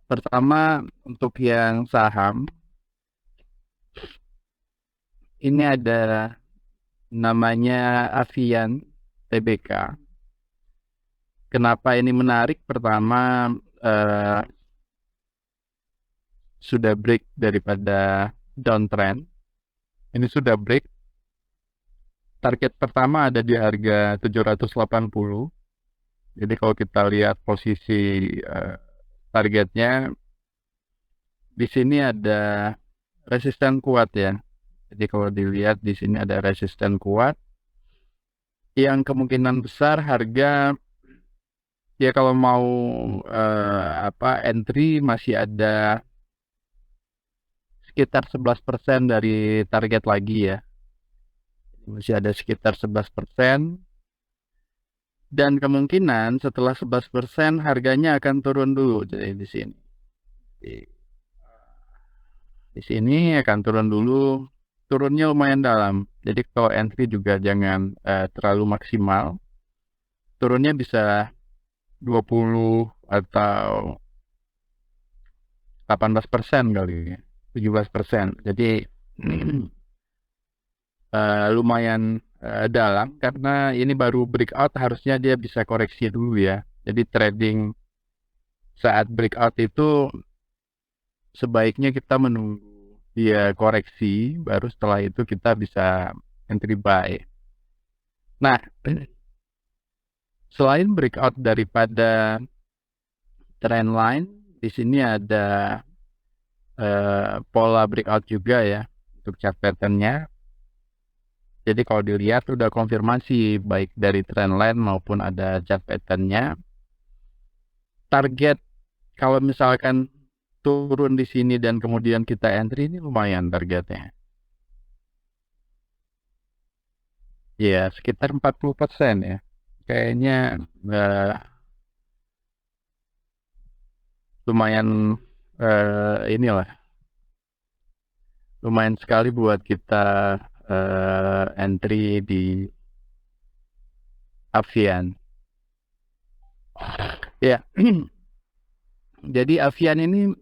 Pertama, untuk yang saham, ini ada namanya Avian Tbk. Kenapa ini menarik? Pertama, sudah break daripada downtrend. Ini sudah break. Target pertama ada di harga 780. Jadi kalau kita lihat posisi targetnya, di sini ada resisten kuat ya. Jadi kalau dilihat di sini ada resisten kuat yang kemungkinan besar harga ya kalau mau entry masih ada sekitar 11% dari target lagi ya. Masih ada sekitar 11%. Dan kemungkinan setelah 11% harganya akan turun dulu. Jadi di sini. Di sini akan turun dulu. Turunnya lumayan dalam. Jadi kalau entry juga jangan terlalu maksimal. Turunnya bisa 20 atau 18% kali ya. 17%. Jadi lumayan dalam karena ini baru breakout, harusnya dia bisa koreksi dulu ya. Jadi trading saat breakout itu sebaiknya kita menunggu dia koreksi, baru setelah itu kita bisa entry buy. Nah, selain breakout daripada trend line, di sini ada pola breakout juga ya untuk chart patternnya. Jadi kalau dilihat udah konfirmasi baik dari trend line maupun ada chart patternnya. Target kalau misalkan turun di sini dan kemudian kita entry, ini lumayan targetnya. Ya, sekitar 40% ya. Kayaknya lumayan inilah. Lumayan sekali buat kita entry di Avian. Ya. Jadi Avian ini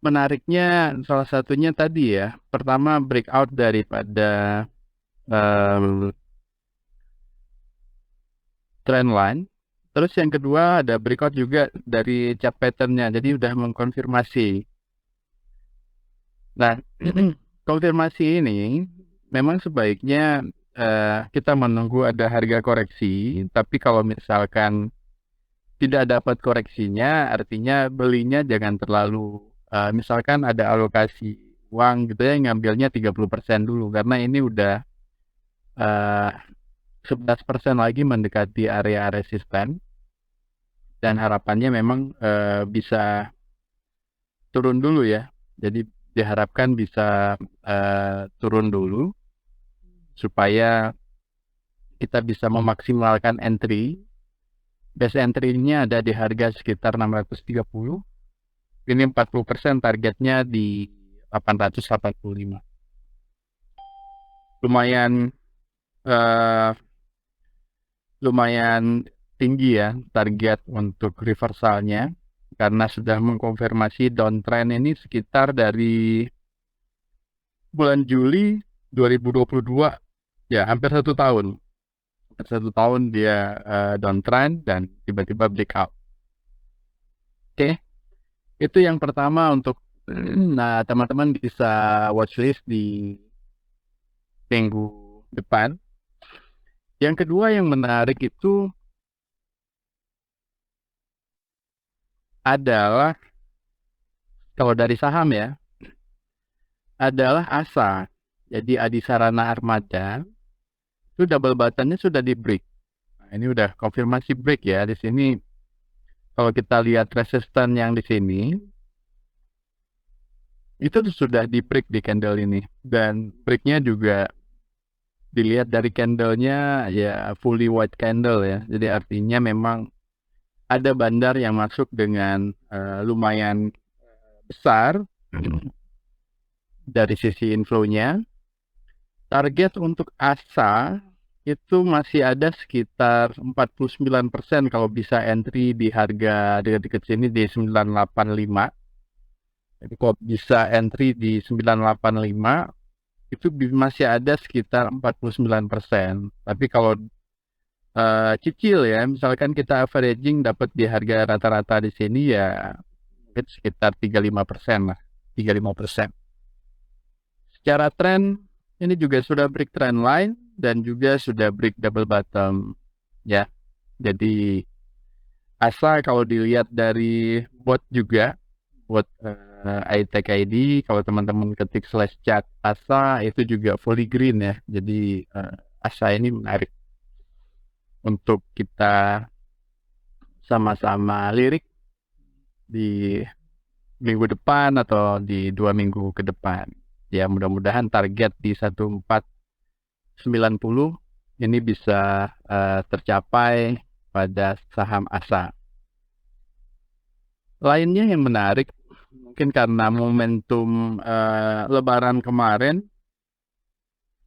menariknya salah satunya tadi ya. Pertama breakout daripada trend line. Terus yang kedua ada breakout juga dari chart patternnya. Jadi udah mengkonfirmasi. Nah, konfirmasi ini memang sebaiknya kita menunggu ada harga koreksi. Tapi kalau misalkan tidak dapat koreksinya, artinya belinya jangan terlalu misalkan ada alokasi uang gitu ya, ngambilnya 30% dulu karena ini udah 11% lagi mendekati area resisten dan harapannya memang bisa turun dulu ya. Jadi diharapkan bisa turun dulu supaya kita bisa memaksimalkan entry. Base entry-nya ada di harga sekitar 630. Ini 40%, targetnya di 885. Lumayan lumayan tinggi ya target untuk reversalnya karena sudah mengkonfirmasi downtrend ini sekitar dari bulan Juli 2022 ya, hampir 1 tahun. Hampir 1 tahun dia downtrend dan tiba-tiba breakout. Oke. Itu yang pertama untuk nah teman-teman bisa watchlist di minggu depan. Yang kedua yang menarik itu adalah kalau dari saham ya, adalah ASA. Jadi Adisarana Armada itu double buttonnya sudah di break. Nah, ini udah konfirmasi break ya. Di sini kalau kita lihat resisten yang di sini itu sudah di break di candle ini, dan breaknya juga dilihat dari candlenya ya fully white candle ya. Jadi artinya memang ada bandar yang masuk dengan lumayan besar dari sisi inflow-nya. Target untuk ASA itu masih ada sekitar 49% kalau bisa entry di harga dekat-dekat sini di 985. Jadi kalau bisa entry di 985 itu masih ada sekitar 49%. Tapi kalau cicil ya, misalkan kita averaging dapat di harga rata-rata di sini ya mungkin sekitar 35% lah, 35%. Secara tren ini juga sudah break trend line dan juga sudah break double bottom ya. Jadi ASA kalau dilihat dari bot juga, bot iTech ID, kalau teman-teman ketik slash chat ASA itu juga fully green ya. Jadi ASA ini menarik untuk kita sama-sama lirik di minggu depan atau di 2 minggu ke depan. Ya mudah-mudahan target di 1490 ini bisa tercapai pada saham ASA. Lainnya yang menarik mungkin karena momentum Lebaran kemarin,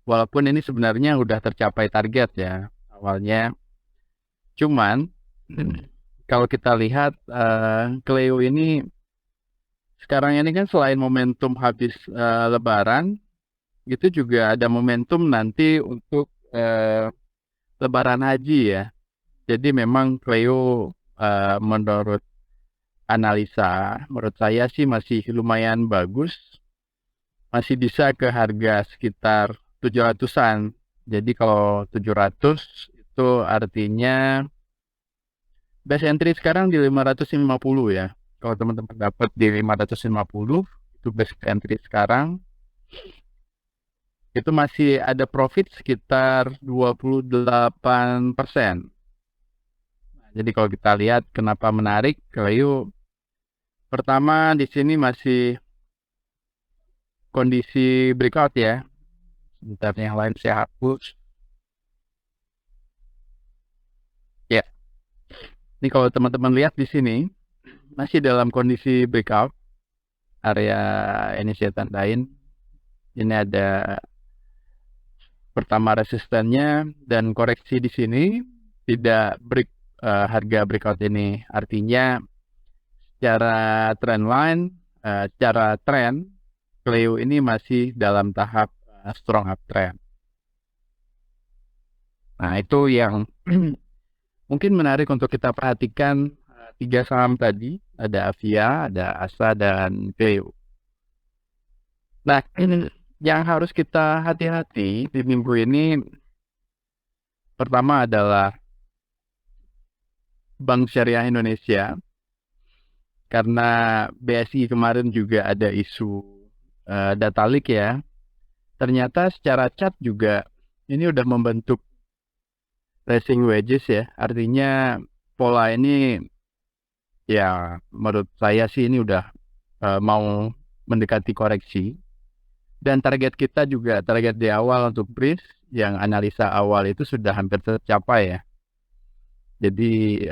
walaupun ini sebenarnya udah tercapai target ya awalnya, cuman kalau kita lihat Cleo ini sekarang ini kan selain momentum habis Lebaran, itu juga ada momentum nanti untuk Lebaran Haji ya. Jadi memang Cleo menurut analisa, menurut saya sih masih lumayan bagus, masih bisa ke harga sekitar 700-an. Jadi kalau 700 itu artinya base entry sekarang di 550 ya. Kalau teman-teman dapat di 550 itu base entry sekarang, itu masih ada profit sekitar 28%. Jadi kalau kita lihat kenapa menarik, Cleo pertama di sini masih kondisi breakout ya. Sebentar yang lain saya hapus. Ya, ini kalau teman-teman lihat di sini masih dalam kondisi breakout. Area ini saya tandain. Ini ada pertama resistennya dan koreksi di sini tidak break harga breakout ini. Artinya secara trend line, secara trend Cleo ini masih dalam tahap strong uptrend. Nah, itu yang mungkin menarik untuk kita perhatikan. 3 saham tadi, ada Avia, ada ASA, dan Cleo. Nah, yang harus kita hati-hati di minggu ini pertama adalah Bank Syariah Indonesia, karena BSI kemarin juga ada isu data leak ya. Ternyata secara chart juga ini udah membentuk rising wedges ya. Artinya pola ini ya menurut saya sih ini udah mau mendekati koreksi. Dan target kita juga, target di awal untuk BRIS yang analisa awal itu sudah hampir tercapai ya. Jadi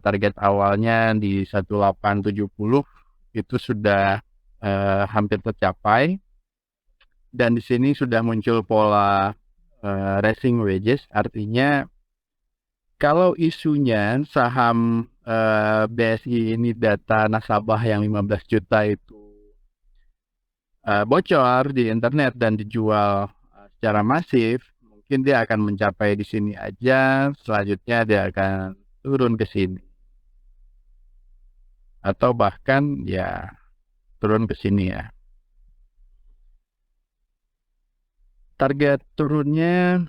target awalnya di 1870 itu sudah hampir tercapai. Dan di sini sudah muncul pola rising wedges, artinya kalau isunya saham BSI ini data nasabah yang 15 juta itu bocor di internet dan dijual secara masif, mungkin dia akan mencapai di sini aja, selanjutnya dia akan turun ke sini. Atau bahkan ya turun ke sini ya. Target turunnya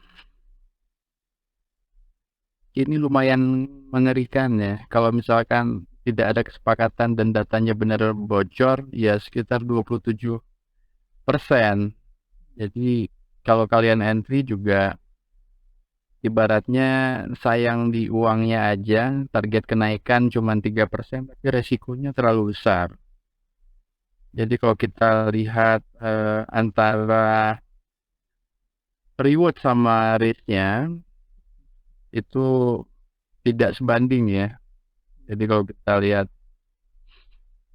ini lumayan mengerikan ya. Kalau misalkan tidak ada kesepakatan dan datanya benar bocor, ya sekitar 27%. Jadi kalau kalian entry juga ibaratnya sayang di uangnya aja, target kenaikan cuma 3%, tapi resikonya terlalu besar. Jadi kalau kita lihat antara reward sama risk-nya itu tidak sebanding ya. Jadi kalau kita lihat,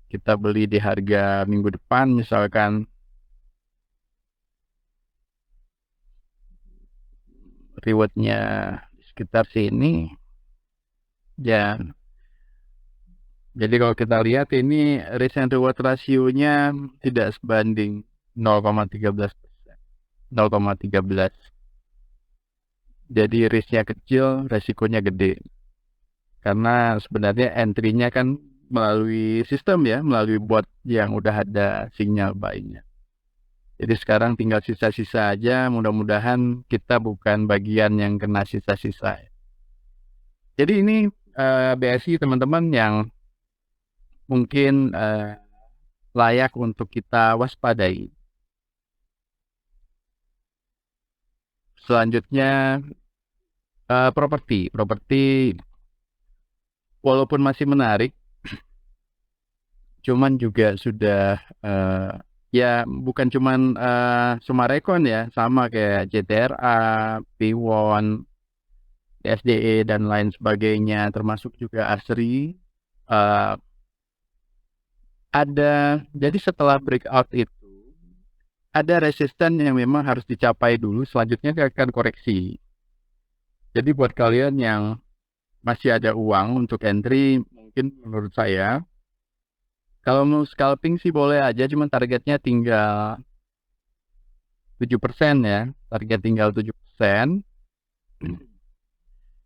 kita beli di harga minggu depan misalkan rewardnya di sekitar sini ya. Jadi kalau kita lihat ini risk and reward rasionya tidak sebanding 0,13%, 0,13. Jadi risknya kecil, resikonya gede. Karena sebenarnya entry-nya kan melalui sistem ya, melalui bot yang udah ada sinyal buy-nya. Jadi sekarang tinggal sisa-sisa aja, mudah-mudahan kita bukan bagian yang kena sisa-sisa. Jadi ini BSI teman-teman yang mungkin layak untuk kita waspadai. Selanjutnya properti walaupun masih menarik, cuman juga sudah ya bukan cuman Summarecon ya, sama kayak JTRA, P1, SDE dan lain sebagainya, termasuk juga ASRI. Jadi setelah breakout itu ada resisten yang memang harus dicapai dulu, selanjutnya akan koreksi. Jadi buat kalian yang masih ada uang untuk entry, mungkin menurut saya kalau mau scalping sih boleh aja, cuman targetnya tinggal 7% ya, target tinggal 7%.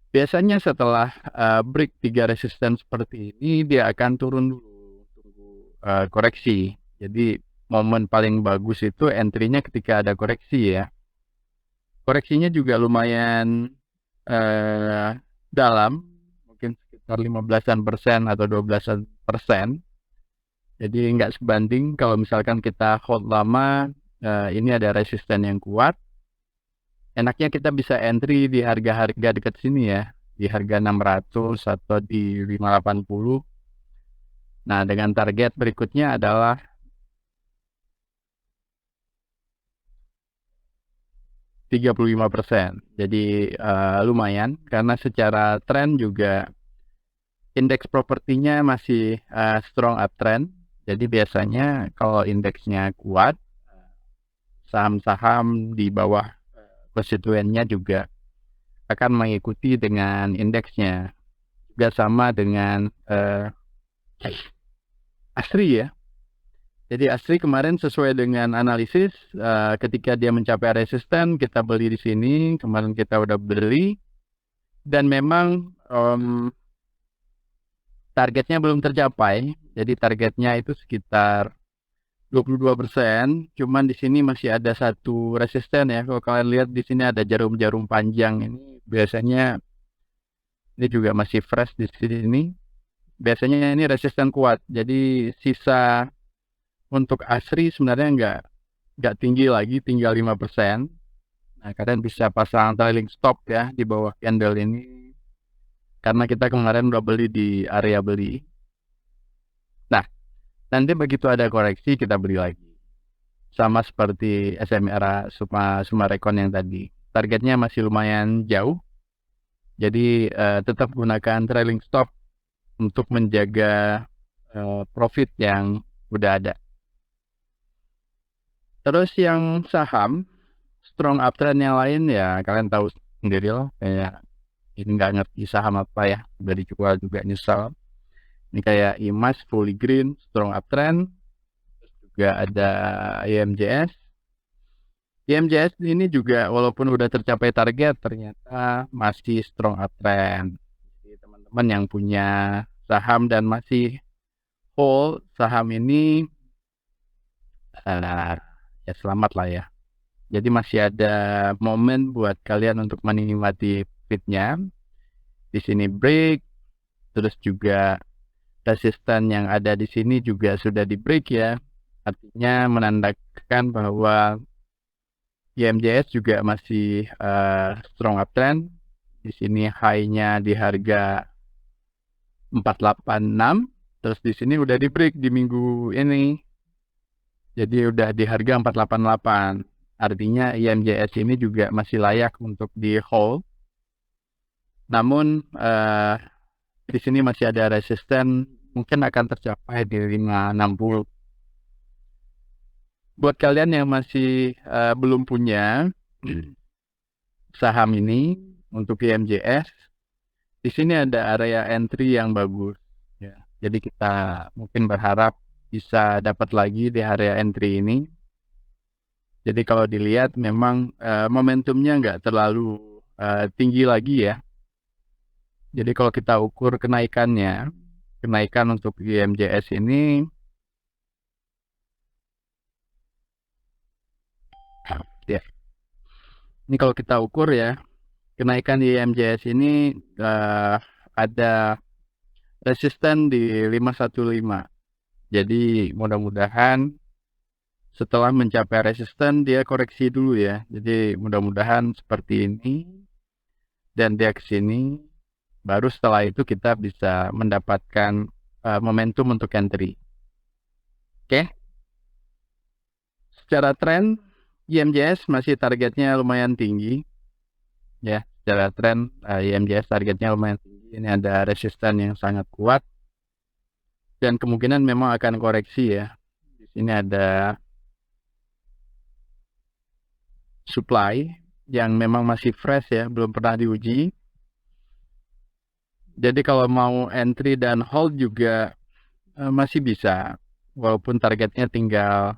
Biasanya setelah break 3 resisten seperti ini, dia akan turun dulu, tunggu koreksi. Jadi momen paling bagus itu entry-nya ketika ada koreksi ya. Koreksinya juga lumayan dalam, mungkin sekitar 15% atau 12%. Jadi nggak sebanding kalau misalkan kita hold lama, ini ada resisten yang kuat. Enaknya kita bisa entry di harga-harga dekat sini ya, di harga 600 atau di 580. Nah, dengan target berikutnya adalah 35%. Jadi lumayan karena secara tren juga indeks propertinya masih strong uptrend. Jadi biasanya kalau indeksnya kuat, saham-saham di bawah konstituennya juga akan mengikuti dengan indeksnya. Juga sama dengan ASRI ya. Jadi ASRI kemarin sesuai dengan analisis, ketika dia mencapai resisten, kita beli di sini. Kemarin kita udah beli, dan memang targetnya belum tercapai. Jadi targetnya itu sekitar 22%. Cuman di sini masih ada satu resisten ya. Kalau kalian lihat di sini ada jarum-jarum panjang ini. Biasanya ini juga masih fresh di sini. Biasanya ini resisten kuat. Jadi sisa untuk ASRI sebenarnya nggak tinggi lagi, tinggal 5%. Nah, kalian bisa pasang trailing stop ya di bawah candle ini, karena kita kemarin udah beli di area beli. Nah, nanti begitu ada koreksi kita beli lagi. Sama seperti SMRA Summarecon yang tadi. Targetnya masih lumayan jauh. Jadi tetap gunakan trailing stop untuk menjaga profit yang udah ada. Terus yang saham strong uptrend yang lain ya kalian tahu sendiri lah, kayak ini nggak ngerti saham apa ya, udah dijual juga nyesal. Ini kayak IMAS, Fully Green, strong uptrend. Terus juga ada IMJS. IMJS ini juga walaupun udah tercapai target, ternyata masih strong uptrend. Jadi teman-teman yang punya saham dan masih hold saham ini, ya selamat lah ya. Jadi masih ada momen buat kalian untuk menikmati fitnya. Di sini break, terus juga resisten yang ada di sini juga sudah di break ya. Artinya menandakan bahwa IMJS juga masih strong uptrend. Di sini high-nya di harga 486, terus di sini udah di break di minggu ini. Jadi udah di harga 488. Artinya IMJS ini juga masih layak untuk di hold. Namun di sini masih ada resisten, mungkin akan tercapai di 560. Buat kalian yang masih belum punya, saham ini untuk IMJS, di sini ada area entry yang bagus ya. Jadi kita mungkin berharap bisa dapat lagi di area entry ini. Jadi kalau dilihat memang momentumnya nggak terlalu tinggi lagi ya. Jadi kalau kita ukur kenaikannya, kenaikan untuk IMJS ini ya. Ini kalau kita ukur ya, kenaikan di IMJS ini ada resisten di 515. Jadi mudah-mudahan setelah mencapai resisten dia koreksi dulu ya. Jadi mudah-mudahan seperti ini dan dia ke sini, baru setelah itu kita bisa mendapatkan momentum untuk entry. Oke. Secara tren IMJS masih targetnya lumayan tinggi ya. Secara tren IMJS targetnya lumayan tinggi. Ini ada resisten yang sangat kuat dan kemungkinan memang akan koreksi ya. Di sini ada supply yang memang masih fresh ya, belum pernah diuji. Jadi kalau mau entry dan hold juga masih bisa, walaupun targetnya tinggal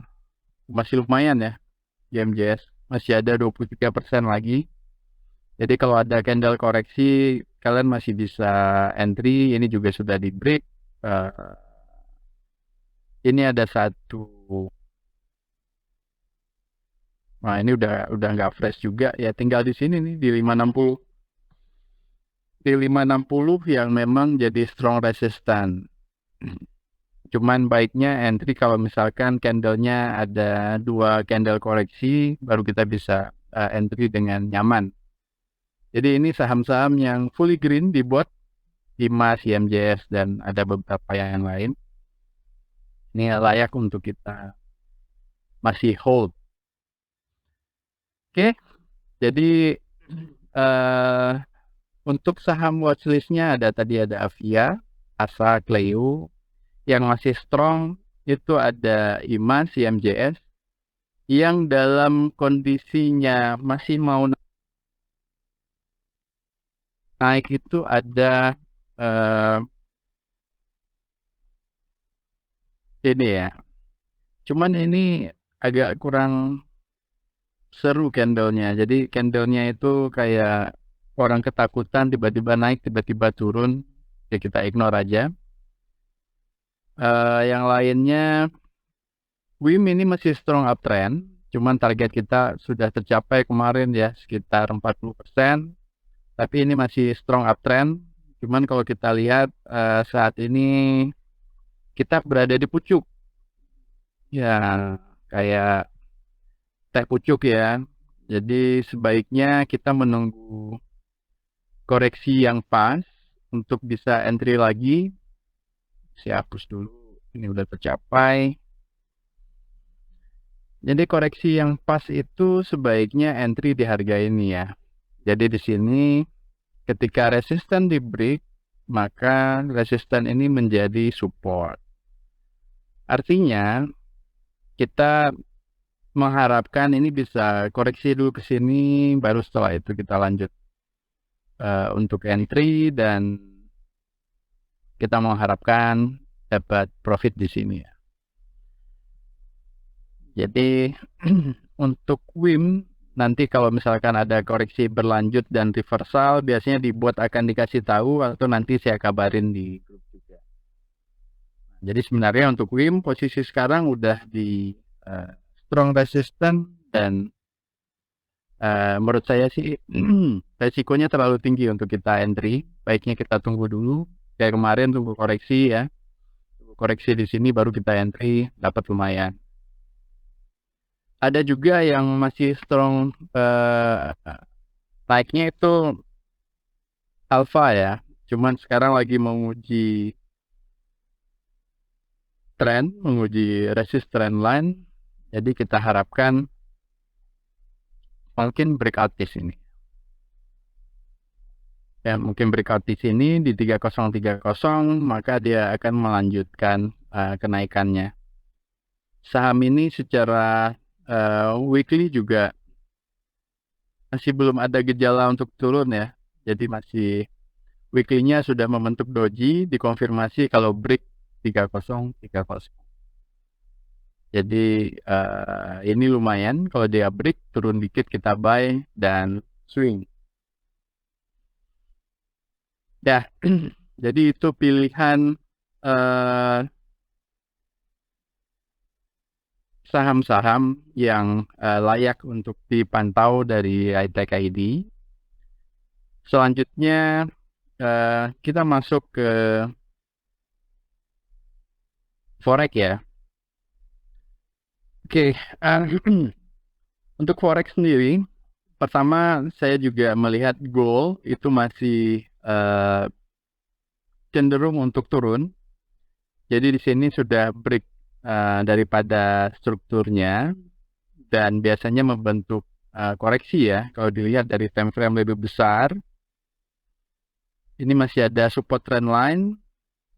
masih lumayan ya. IMJS masih ada 23% lagi. Jadi kalau ada candle koreksi, kalian masih bisa entry. Ini juga sudah di break. Ini ada satu. Nah ini udah nggak fresh juga ya. Tinggal di sini nih di 560. Di 560 yang memang jadi strong resistance. Cuman baiknya entry kalau misalkan candlenya ada 2 candle koreksi, baru kita bisa entry dengan nyaman. Jadi ini saham-saham yang fully green dibuat IMAS, IMJS, dan ada beberapa yang lain. Ini layak untuk kita masih hold. Oke, jadi untuk saham watchlistnya tadi ada Avia, Asa, Cleo. Yang masih strong itu ada IMAS, IMJS. Yang dalam kondisinya masih mau naik itu ada ini ya. Cuman ini agak kurang seru candlenya. Jadi candlenya itu kayak orang ketakutan, tiba-tiba naik, tiba-tiba turun. Ya kita ignore aja. Yang lainnya, WIM ini masih strong uptrend. Cuman target kita sudah tercapai kemarin ya, sekitar 40%. Tapi ini masih strong uptrend. Cuman kalau kita lihat saat ini kita berada di pucuk. Ya, kayak teh pucuk ya. Jadi sebaiknya kita menunggu koreksi yang pas untuk bisa entry lagi. Saya hapus dulu. Ini udah tercapai. Jadi koreksi yang pas itu sebaiknya entry di harga ini ya. Jadi di sini ketika resisten di break, maka resisten ini menjadi support. Artinya kita mengharapkan ini bisa koreksi dulu ke sini, baru setelah itu kita lanjut untuk entry dan kita mengharapkan dapat profit di sini ya. Jadi untuk WIM nanti kalau misalkan ada koreksi berlanjut dan reversal, biasanya dibuat akan dikasih tahu atau nanti saya kabarin di grup juga. Jadi sebenarnya untuk WIM posisi sekarang udah di strong resistance dan menurut saya sih resikonya terlalu tinggi untuk kita entry. Baiknya kita tunggu dulu. Kayak kemarin tunggu koreksi ya. Tunggu koreksi di sini baru kita entry, dapat lumayan. Ada juga yang masih strong naiknya itu Alpha ya. Cuman sekarang lagi menguji tren, menguji resist trend line. Jadi kita harapkan mungkin breakout di sini. Ya, mungkin breakout di sini di 3030, maka dia akan melanjutkan kenaikannya. Saham ini secara weekly juga masih belum ada gejala untuk turun ya. Jadi masih weekly-nya sudah membentuk doji, dikonfirmasi kalau break 3030. Jadi ini lumayan kalau dia break turun dikit kita buy dan swing. Ya, jadi itu pilihan saham-saham yang layak untuk dipantau dari iTech ID. Selanjutnya kita masuk ke forex ya. Oke, untuk forex sendiri, pertama saya juga melihat gold itu masih cenderung untuk turun. Jadi di sini sudah break daripada strukturnya dan biasanya membentuk koreksi ya. Kalau dilihat dari time frame lebih besar, ini masih ada support trend line.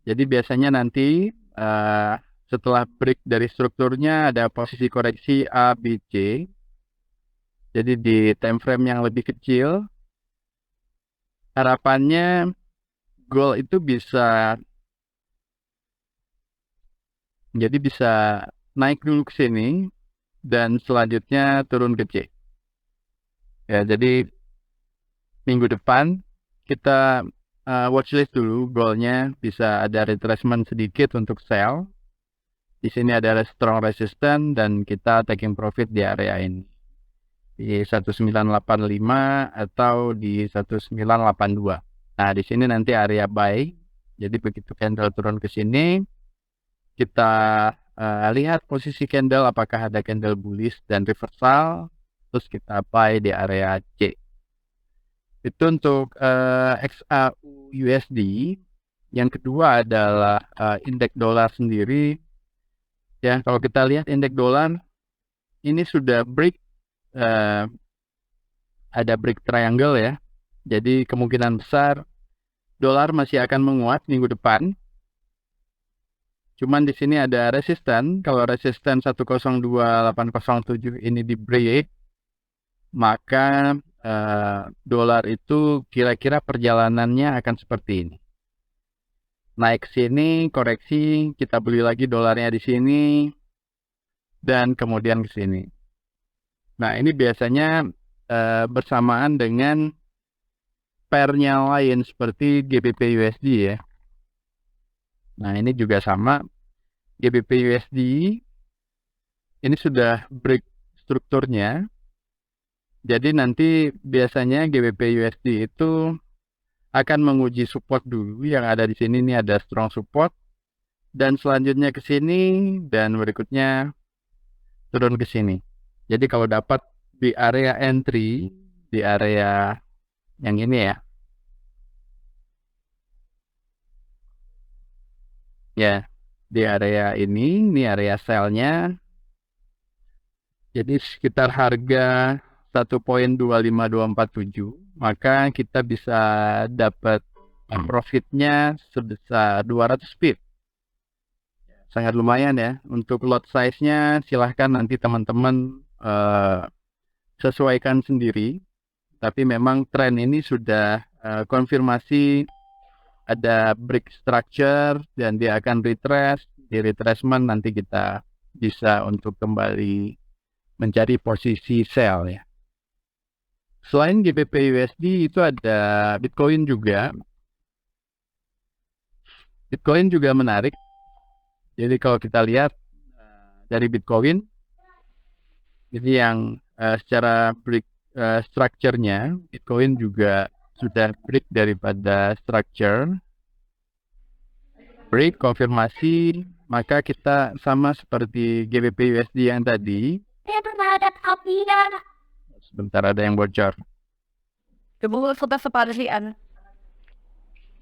Jadi biasanya nanti setelah break dari strukturnya ada posisi koreksi A, B, C. Jadi di time frame yang lebih kecil, harapannya gold itu bisa naik dulu ke sini dan selanjutnya turun ke C. Ya, jadi minggu depan kita watchlist dulu goalnya bisa ada retracement sedikit untuk sell. Di sini ada strong resistance dan kita taking profit di area ini di 1985 atau di 1982. Nah, di sini nanti area buy. Jadi begitu candle turun ke sini, kita lihat posisi candle apakah ada candle bullish dan reversal, terus kita buy di area C. Itu untuk XAU USD. Yang kedua adalah indeks dolar sendiri. Ya, kalau kita lihat indeks dolar ini sudah break, ada break triangle ya. Jadi kemungkinan besar dolar masih akan menguat minggu depan. Cuman di sini ada resisten. Kalau resisten 102.807 ini di break, maka dolar itu kira-kira perjalanannya akan seperti ini. Naik sini, koreksi, kita beli lagi dolarnya di sini, dan kemudian ke sini. Nah, ini biasanya bersamaan dengan pairnya lain seperti GBP USD ya. Nah, ini juga sama. GBP USD ini sudah break strukturnya. Jadi nanti biasanya GBP USD itu akan menguji support dulu yang ada di sini. Ini ada strong support dan selanjutnya ke sini dan berikutnya turun ke sini. Jadi kalau dapat di area entry di area yang ini ya. Ya, di area ini area sell-nya. Jadi sekitar harga 1.25247, maka kita bisa dapat profitnya sebesar 200 pip. Sangat lumayan ya. Untuk lot size-nya silahkan nanti teman-teman sesuaikan sendiri. Tapi memang tren ini sudah konfirmasi ada break structure dan dia akan retrace. Di retracement nanti kita bisa untuk kembali mencari posisi sell ya. Selain GBP USD itu ada Bitcoin juga. Bitcoin juga menarik. Jadi kalau kita lihat dari Bitcoin, jadi yang secara break structure-nya, Bitcoin juga sudah break daripada structure. Break, konfirmasi, maka kita sama seperti GBP USD yang tadi. Sebentar ada yang bocor.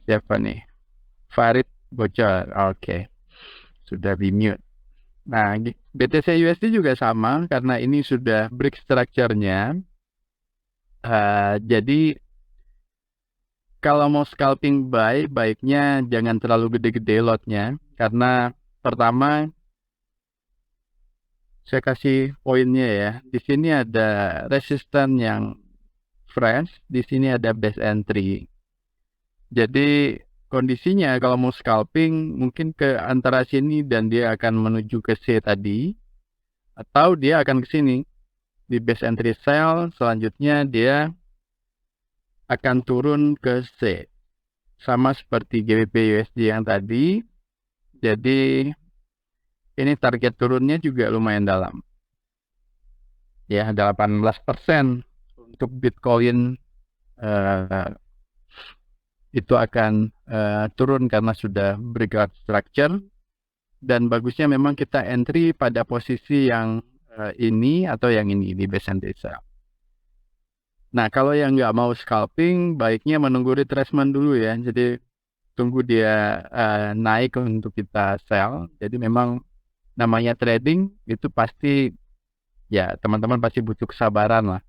Siapa nih? Farid bocor. Oke. Sudah di mute. Nah, BTC USD juga sama karena ini sudah break structure-nya. Jadi kalau mau scalping buy, baiknya jangan terlalu gede-gede lotnya. Karena pertama, saya kasih poinnya ya. Di sini ada resisten yang fresh, di sini ada best entry. Jadi kondisinya kalau mau scalping mungkin ke antara sini dan dia akan menuju ke C tadi, atau dia akan ke sini di best entry sell, selanjutnya dia akan turun ke C, sama seperti GBP USD yang tadi. Jadi ini target turunnya juga lumayan dalam, ya 18% untuk Bitcoin. Itu akan turun karena sudah breakout structure, dan bagusnya memang kita entry pada posisi yang ini atau yang ini di best entry sell. Nah, kalau yang nggak mau scalping, baiknya menunggu retracement dulu ya. Jadi tunggu dia naik untuk kita sell. Jadi memang namanya trading itu pasti, ya teman-teman pasti butuh kesabaran lah.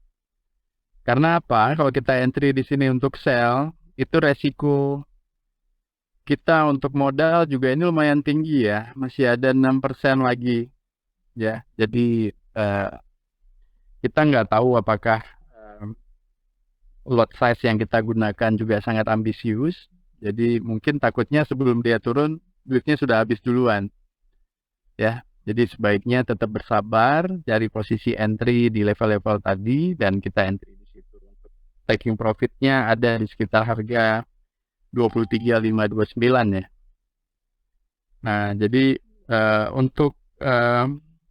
Karena apa? Kalau kita entry di sini untuk sell, itu resiko kita untuk modal juga ini lumayan tinggi ya. Masih ada 6% lagi ya. Jadi kita nggak tahu apakah lot size yang kita gunakan juga sangat ambisius. Jadi mungkin takutnya sebelum dia turun, duitnya sudah habis duluan. Ya, jadi sebaiknya tetap bersabar, cari posisi entry di level-level tadi, dan kita entry di situ. Untuk taking profitnya ada di sekitar harga 23.529 ya. Nah, jadi untuk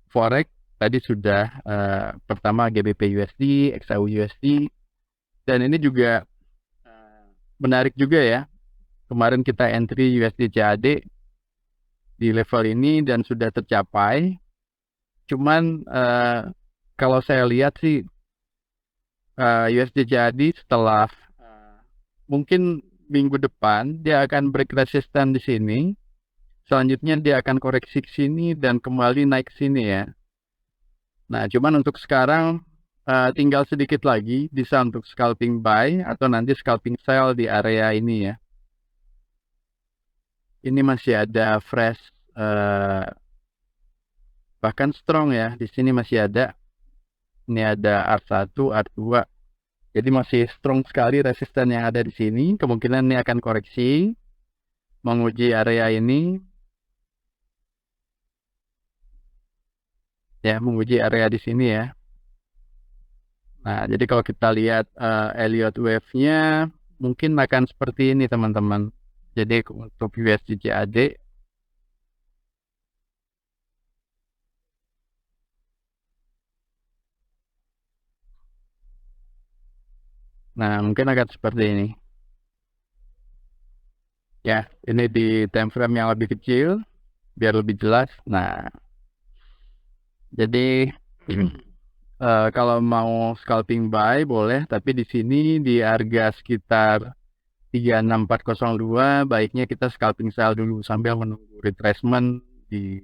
forex tadi sudah pertama GBP USD, XAU USD, dan ini juga menarik juga ya. Kemarin kita entry USD CAD di level ini dan sudah tercapai. Cuman kalau saya lihat sih USD CAD setelah mungkin minggu depan dia akan break resistance di sini. Selanjutnya dia akan koreksi ke sini dan kembali naik ke sini ya. Nah, cuman untuk sekarang tinggal sedikit lagi bisa untuk scalping buy atau nanti scalping sell di area ini ya. Ini masih ada fresh, bahkan strong ya. Di sini masih ada. Ini ada R1, R2. Jadi masih strong sekali resisten yang ada di sini. Kemungkinan ini akan koreksi, menguji area ini. Ya, menguji area di sini ya. Nah, jadi kalau kita lihat Elliott Wave-nya mungkin akan seperti ini teman-teman. Jadi untuk USD CAD, nah mungkin akan seperti ini. Ya, ini di time frame yang lebih kecil biar lebih jelas. Nah, jadi kalau mau scalping buy boleh, tapi di sini di harga sekitar 36402 baiknya kita scalping sell dulu sambil menunggu retracement di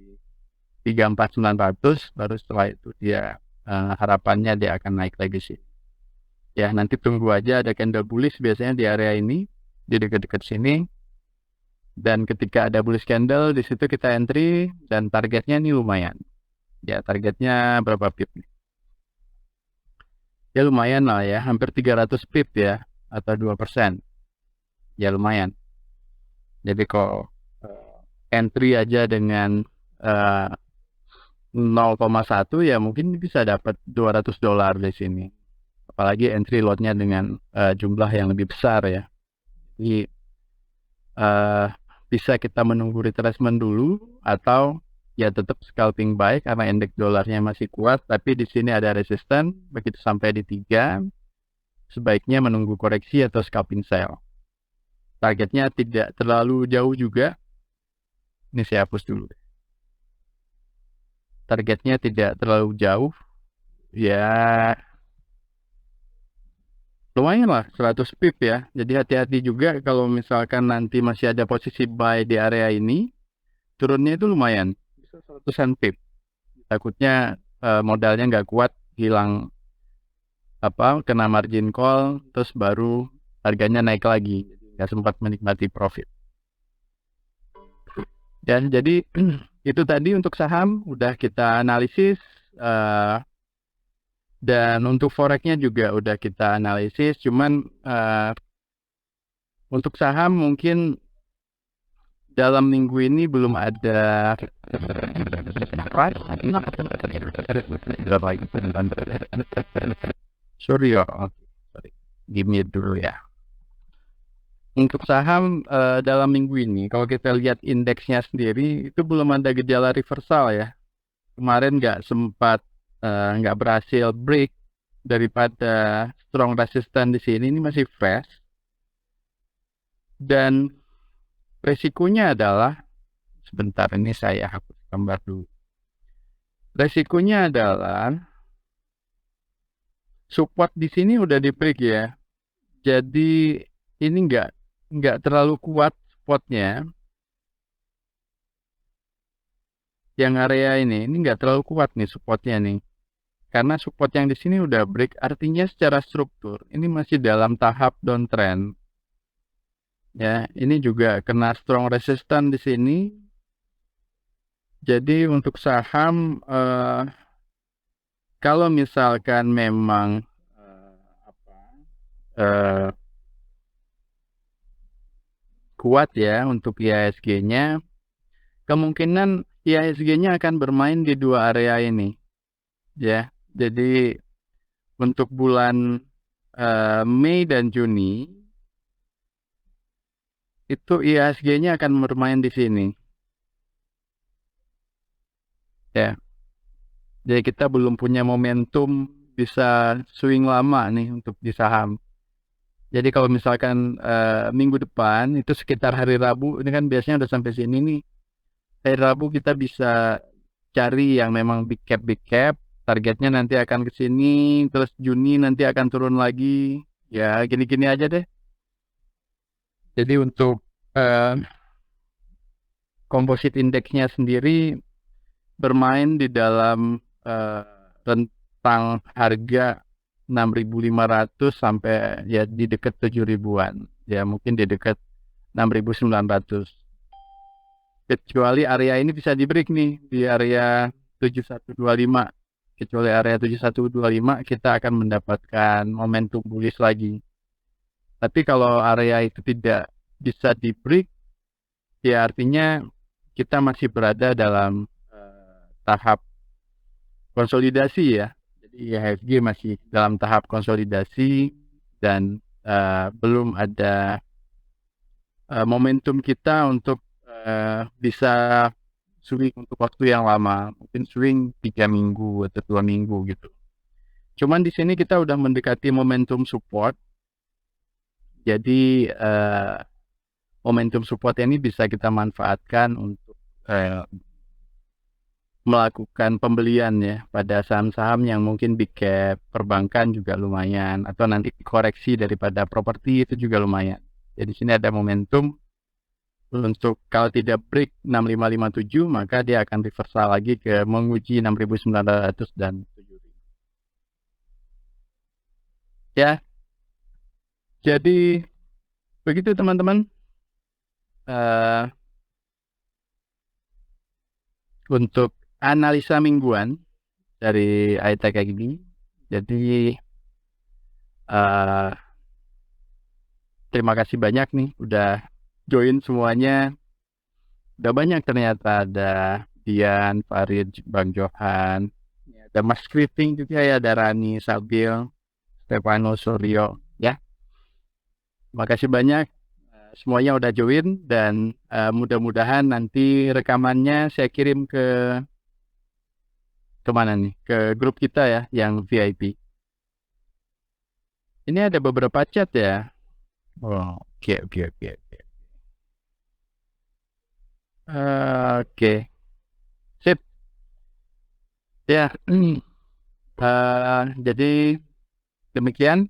34900, baru setelah itu dia harapannya dia akan naik lagi sih. Ya, nanti tunggu aja ada candle bullish biasanya di area ini, di dekat-dekat sini. Dan ketika ada bullish candle di situ kita entry, dan targetnya ini lumayan. Ya, targetnya berapa pip nih? Ya lumayan lah ya, hampir 300 pip ya, atau 2%. Ya lumayan. Jadi kalau entry aja dengan 0,1 ya mungkin bisa dapat $200 di sini. Apalagi entry lotnya dengan jumlah yang lebih besar ya. Jadi bisa kita menunggu retracement dulu, atau ya tetap scalping buy karena indeks dolarnya masih kuat, tapi di sini ada resisten. Begitu sampai di 3, sebaiknya menunggu koreksi atau scalping sell. Targetnya tidak terlalu jauh juga. Ini saya hapus dulu. Targetnya tidak terlalu jauh. Ya lumayan lah, 100 pip ya. Jadi hati-hati juga kalau misalkan nanti masih ada posisi buy di area ini. Turunnya itu lumayan, bisa 100-an pip. Takutnya modalnya nggak kuat, hilang kena margin call, terus baru harganya naik lagi, nggak sempat menikmati profit. Dan jadi itu tadi untuk saham udah kita analisis. Dan untuk foreknya juga udah kita analisis, cuman untuk saham mungkin dalam minggu ini belum ada sorry ya, sorry, give me dulu ya. Untuk saham dalam minggu ini, kalau kita lihat indeksnya sendiri itu belum ada gejala reversal ya. Kemarin nggak berhasil break daripada strong resistance di sini, ini masih fresh. Dan resikonya adalah, sebentar ini saya hapus gambar dulu. Resikonya adalah support di sini udah di break ya. Jadi ini nggak terlalu kuat supportnya. Yang area ini nggak terlalu kuat nih supportnya nih. Karena support yang di sini udah break, artinya secara struktur ini masih dalam tahap downtrend. Ya, ini juga kena strong resistance di sini. Jadi untuk saham kalau misalkan memang kuat ya untuk IHSG-nya, kemungkinan IHSG-nya akan bermain di dua area ini. Ya, jadi untuk bulan Mei dan Juni itu IHSG-nya akan bermain di sini. Ya. Jadi kita belum punya momentum bisa swing lama nih untuk di saham. Jadi kalau misalkan minggu depan itu sekitar hari Rabu, ini kan biasanya udah sampai sini nih. Hari Rabu kita bisa cari yang memang big cap, targetnya nanti akan ke sini, terus Juni nanti akan turun lagi. Ya, gini-gini aja deh. Jadi untuk komposit indeksnya sendiri bermain di dalam rentang harga 6.500 sampai ya di dekat 7.000-an. Ya mungkin di dekat 6.900. Kecuali area ini bisa di break nih di area 7125. Kecuali area 7125 kita akan mendapatkan momentum bullish lagi. Tapi kalau area itu tidak bisa di break, ya artinya kita masih berada dalam tahap konsolidasi ya. Jadi IHSG masih dalam tahap konsolidasi dan belum ada momentum kita untuk bisa swing untuk waktu yang lama, mungkin swing 3 minggu atau 2 minggu gitu. Cuman di sini kita udah mendekati momentum support. Jadi momentum support ini bisa kita manfaatkan untuk melakukan pembelian ya pada saham-saham yang mungkin big cap, perbankan juga lumayan, atau nanti koreksi daripada properti itu juga lumayan. Jadi sini ada momentum untuk kalau tidak break 6557 maka dia akan reversal lagi ke menguji 6.900 dan 7.000. Ya. Jadi begitu teman-teman. Untuk analisa mingguan dari ITA kayak gini. Jadi terima kasih banyak nih udah join semuanya. Udah banyak ternyata, ada Dian, Farid, Bang Johan, ada Mas Kriting juga ya, ada Rani, Sabil, Stefano, Suryo ya. Terima kasih banyak semuanya udah join dan mudah-mudahan nanti rekamannya saya kirim ke kemana nih? Ke grup kita ya yang VIP. Ini ada beberapa chat ya. Oh, oke. Oke. Sip. Ya. Jadi demikian.